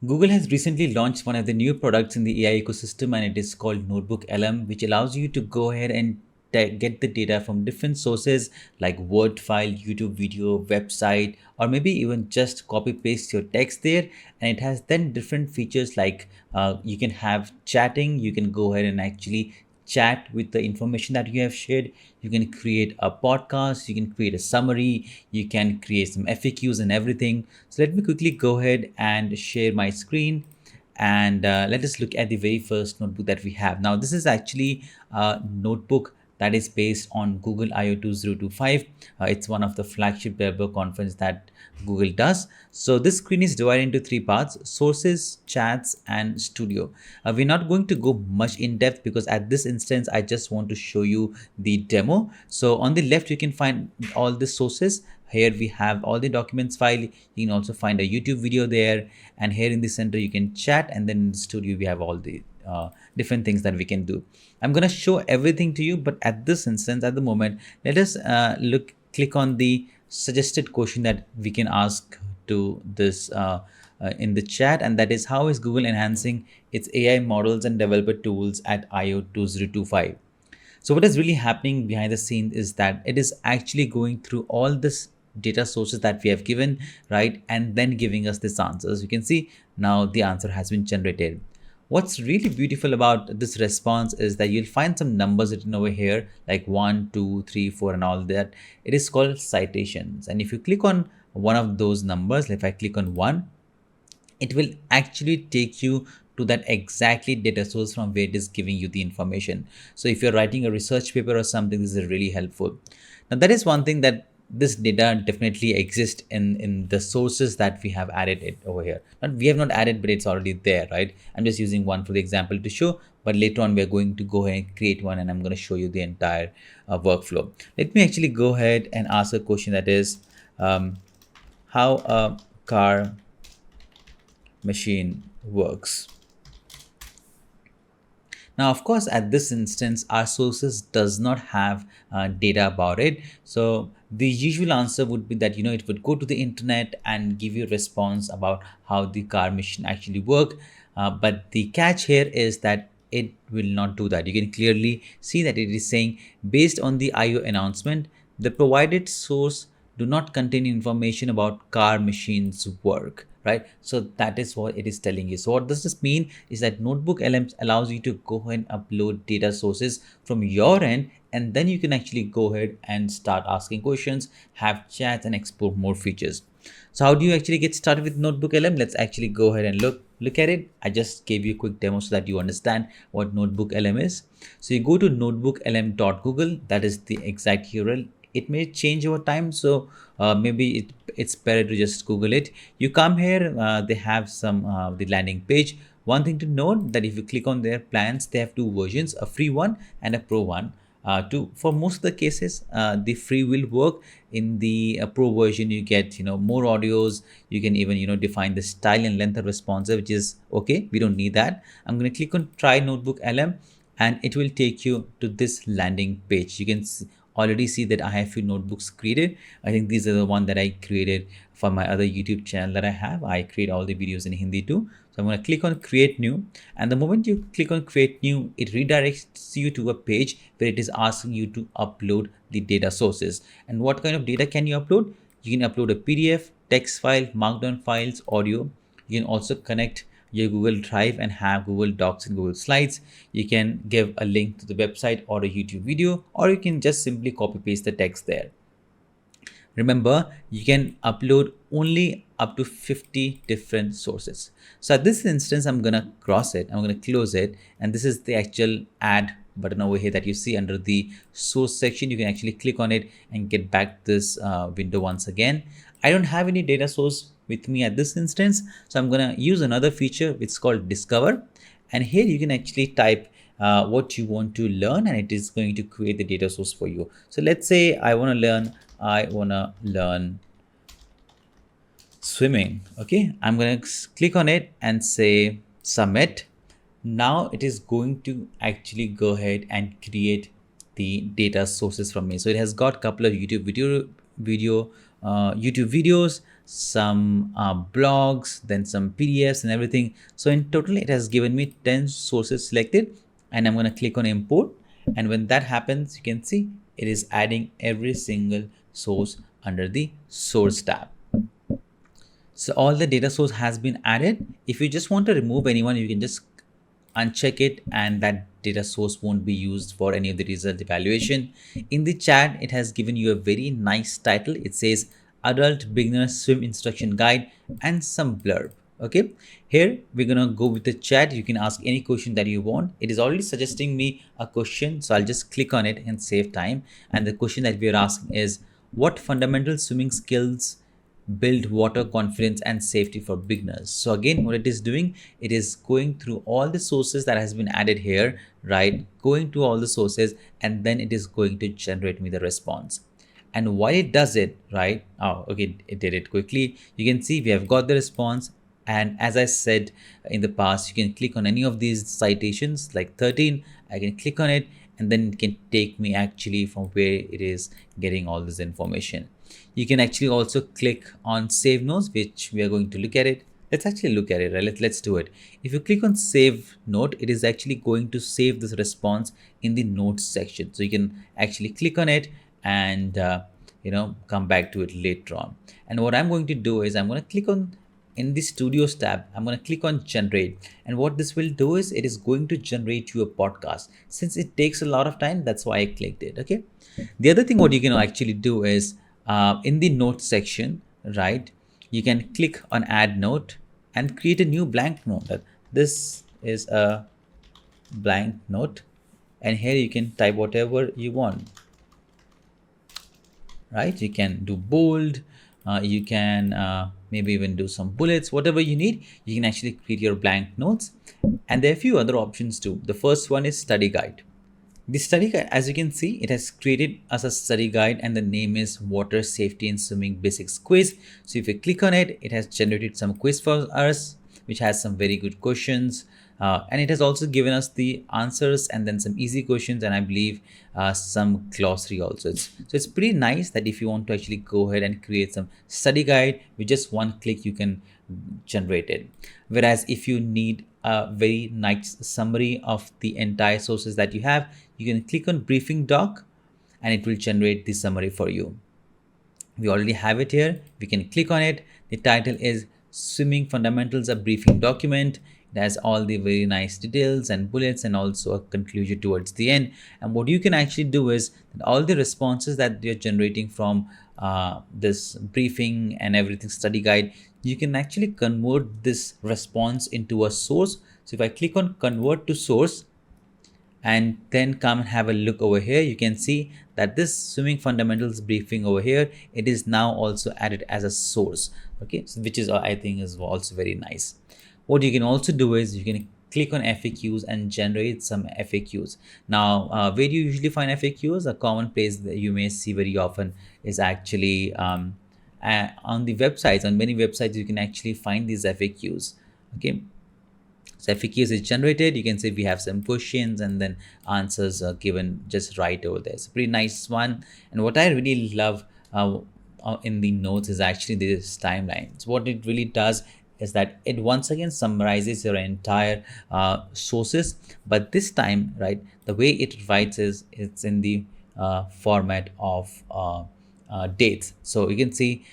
Google has recently launched one of the new products in the AI ecosystem, and it is called NotebookLM, which allows you to go ahead and get the data from different sources like Word file, YouTube video, website, or maybe even just copy paste your text there. And it has then different features like you can have chatting, you can go ahead and actually chat with the information that you have shared. You can create a podcast, you can create a summary, you can create some FAQs and everything. So let me quickly go ahead and share my screen, and let us look at the very first notebook that we have. Now this is actually a notebook that is based on Google I/O 2025. It's one of the flagship developer conference that Google does. So this screen is divided into three parts: sources, chats, and studio. We're not going to go much in depth because at this instance I just want to show you the demo. So on the left you can find all the sources. Here we have all the documents file. You can also find a YouTube video there, and here in the center you can chat, and then in the studio we have all the different things that we can do. I'm going to show everything to you, but at this instance, at the moment, let us click on the suggested question that we can ask to this in the chat, and that is, how is Google enhancing its AI models and developer tools at I/O 2025? So what is really happening behind the scenes is that it is actually going through all this data sources that we have given, right, and then giving us this answers. You can see now the answer has been generated. What's really beautiful about this response is that you'll find some numbers written over here like 1, 2, 3, 4 and all that. It is called citations, and if you click on one of those numbers, if I click on 1, it will actually take you to that exactly data source from where it is giving you the information. So if you're writing a research paper or something, this is really helpful. Now that is one thing, that this data definitely exists in the sources that we have added it over here. Not we have not added, but it's already there, right? I'm just using one for the example to show, but later on we're going to go ahead and create one, and I'm going to show you the entire workflow. Let me actually go ahead and ask a question, that is, how a car machine works. Now, of course, at this instance, our sources does not have data about it. So the usual answer would be that, it would go to the internet and give you a response about how the car machine actually work. But the catch here is that it will not do that. You can clearly see that it is saying, based on the I/O announcement, the provided source do not contain information about car machines work, right? So that is what it is telling you. So what does this mean is that NotebookLM allows you to go ahead and upload data sources from your end, and then you can actually go ahead and start asking questions, have chats, and explore more features. So how do you actually get started with NotebookLM? Let's actually go ahead and look at it. I just gave you a quick demo so that you understand what NotebookLM is. So you go to notebooklm.google. That is the exact URL. It may change over time, so maybe it's better to just Google it. You come here, they have some the landing page. One thing to note, that if you click on their plans, they have two versions, a free one and a pro one. For most of the cases, the free will work. In the pro version, you get more audios. You can even define the style and length of responsive, which is okay. We don't need that. I'm going to click on try NotebookLM, and it will take you to this landing page. You can already see that I have few notebooks created. I think these are the one that I created for my other YouTube channel that I have. I create all the videos in Hindi too. So I'm going to click on create new, and the moment you click on create new, it redirects you to a page where it is asking you to upload the data sources. And what kind of data can you upload? You can upload a PDF, text file, markdown files, audio. You can also connect your Google Drive and have Google Docs and Google Slides. You can give a link to the website or a YouTube video, or you can just simply copy paste the text there. Remember, you can upload only up to 50 different sources. So at this instance, I'm going to cross it. I'm going to close it. And this is the actual add button over here that you see under the source section. You can actually click on it and get back this window once again. I don't have any data source with me at this instance, so I'm going to use another feature which is called discover, and here you can actually type what you want to learn, and it is going to create the data source for you. So let's say I want to learn swimming. Okay, I'm going to click on it and say submit. Now it is going to actually go ahead and create the data sources from me. So it has got a couple of YouTube videos, some blogs, then some PDFs and everything. So in total, it has given me 10 sources selected, and I'm going to click on import. And when that happens, you can see it is adding every single source under the source tab. So all the data source has been added. If you just want to remove anyone, you can just uncheck it, and that data source won't be used for any of the result evaluation. In the chat, it has given you a very nice title. It says Adult Beginner Swim Instruction Guide and some blurb. Okay, here we're gonna go with the chat. You can ask any question that you want. It is already suggesting me a question, so I'll just click on it and save time. And the question that we are asking is, what fundamental swimming skills build water confidence and safety for beginners? So again, what it is doing, it is going through all the sources that has been added here, right? Going to all the sources, and then it is going to generate me the response. And while it does it, right? Oh, okay, it did it quickly. You can see we have got the response. And as I said in the past, you can click on any of these citations like 13. I can click on it, and then it can take me actually from where it is getting all this information. You can actually also click on save notes, which we are going to look at it. Let's actually look at it, right? Let's do it. If you click on save note, it is actually going to save this response in the notes section. So you can actually click on it and come back to it later on. And what I'm going to do is I'm going to click on, in the studios tab, I'm going to click on generate, and what this will do is it is going to generate you a podcast. Since it takes a lot of time, that's why I clicked it. Okay, the other thing what you can actually do is in the notes section, right, you can click on add note and create a new blank note. This is a blank note, and here you can type whatever you want, right? You can do bold, you can maybe even do some bullets, whatever you need. You can actually create your blank notes, and there are a few other options too. The first one is study guide. The study guide, as you can see, it has created as a study guide, and the name is Water Safety and Swimming Basics Quiz. So if you click on it, it has generated some quiz for us, which has some very good questions. And it has also given us the answers and then some easy questions, and I believe some glossary also. So it's pretty nice that if you want to actually go ahead and create some study guide, with just one click you can generate it. Whereas if you need a very nice summary of the entire sources that you have, you can click on briefing doc and it will generate the summary for you. We already have it here. We can click on it. The title is Swimming Fundamentals, a briefing document. It has all the very nice details and bullets, and also a conclusion towards the end. And what you can actually do is that all the responses that you're generating from this briefing and everything study guide, you can actually convert this response into a source. So if I click on convert to source and then come and have a look over here, you can see that this swimming fundamentals briefing over here, it is now also added as a source. Okay, so which is I think is also very nice. What you can also do is you can click on FAQs and generate some FAQs. Now, where do you usually find FAQs? A common place that you may see very often is actually on the websites. On many websites, you can actually find these FAQs. Okay, so FAQs is generated. You can see we have some questions and then answers are given just right over there. It's a pretty nice one. And what I really love in the notes is actually this timeline. So what it really does is that it once again summarizes your entire sources, but this time, right, the way it writes is it's in the format of dates. So you can see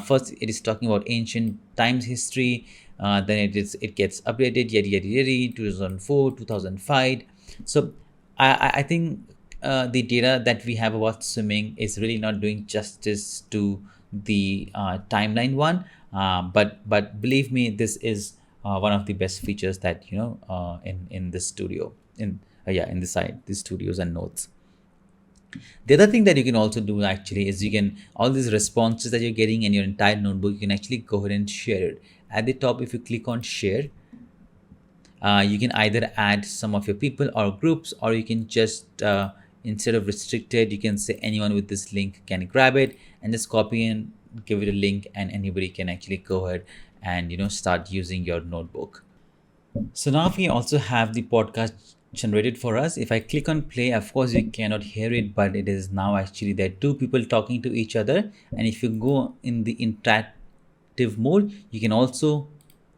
first it is talking about ancient times history, then it gets updated 2004 2005. So I think the data that we have about swimming is really not doing justice to the timeline one. But believe me, this is one of the best features that in this studio, in the site, the studios and notes. The other thing that you can also do actually is you can, all these responses that you're getting in your entire notebook, you can actually go ahead and share it. At the top, if you click on share, you can either add some of your people or groups, or you can just instead of restricted, you can say anyone with this link can grab it and just copy and give it a link, and anybody can actually go ahead and start using your notebook. So now we also have the podcast generated for us. If I click on play, of course you cannot hear it, but it is now actually there are two people talking to each other. And if you go in the interact active mode, you can also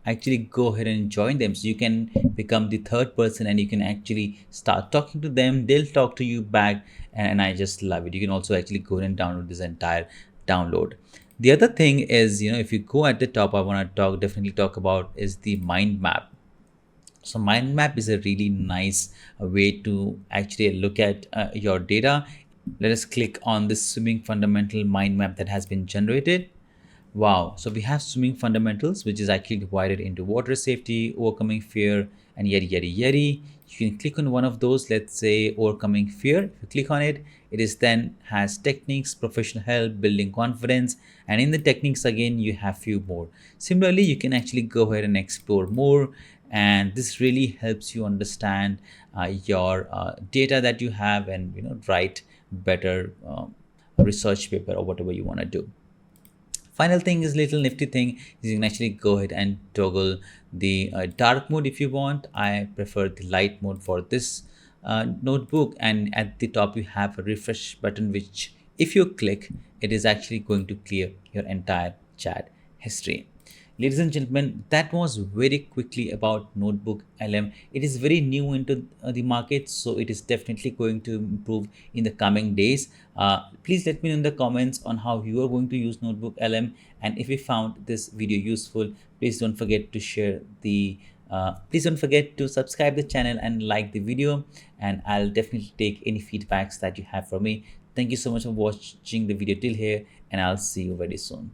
actually go ahead and join them. So you can become the third person and you can actually start talking to them. They'll talk to you back, and I just love it. You can also actually go and download this entire download. The other thing is, if you go at the top, I want to definitely talk about is the mind map. So mind map is a really nice way to actually look at your data. Let us click on this swimming fundamental mind map that has been generated. Wow. So we have swimming fundamentals, which is actually divided into water safety, overcoming fear, and yeti yeti yeti. You can click on one of those, let's say overcoming fear. If you click on it, it is then has techniques, professional help, building confidence. And in the techniques, again, you have few more. Similarly, you can actually go ahead and explore more. And this really helps you understand your data that you have, and write better research paper or whatever you want to do. Final thing is little nifty thing is you can actually go ahead and toggle the dark mode if you want. I prefer the light mode for this notebook, and at the top you have a refresh button, which if you click, it is actually going to clear your entire chat history. Ladies and gentlemen, that was very quickly about Notebook LM. It is very new into the market, so it is definitely going to improve in the coming days. Please let me know in the comments on how you are going to use Notebook LM, and if you found this video useful, please don't forget to share the please don't forget to subscribe the channel and like the video, and I'll definitely take any feedbacks that you have for me. Thank you so much for watching the video till here, and I'll see you very soon.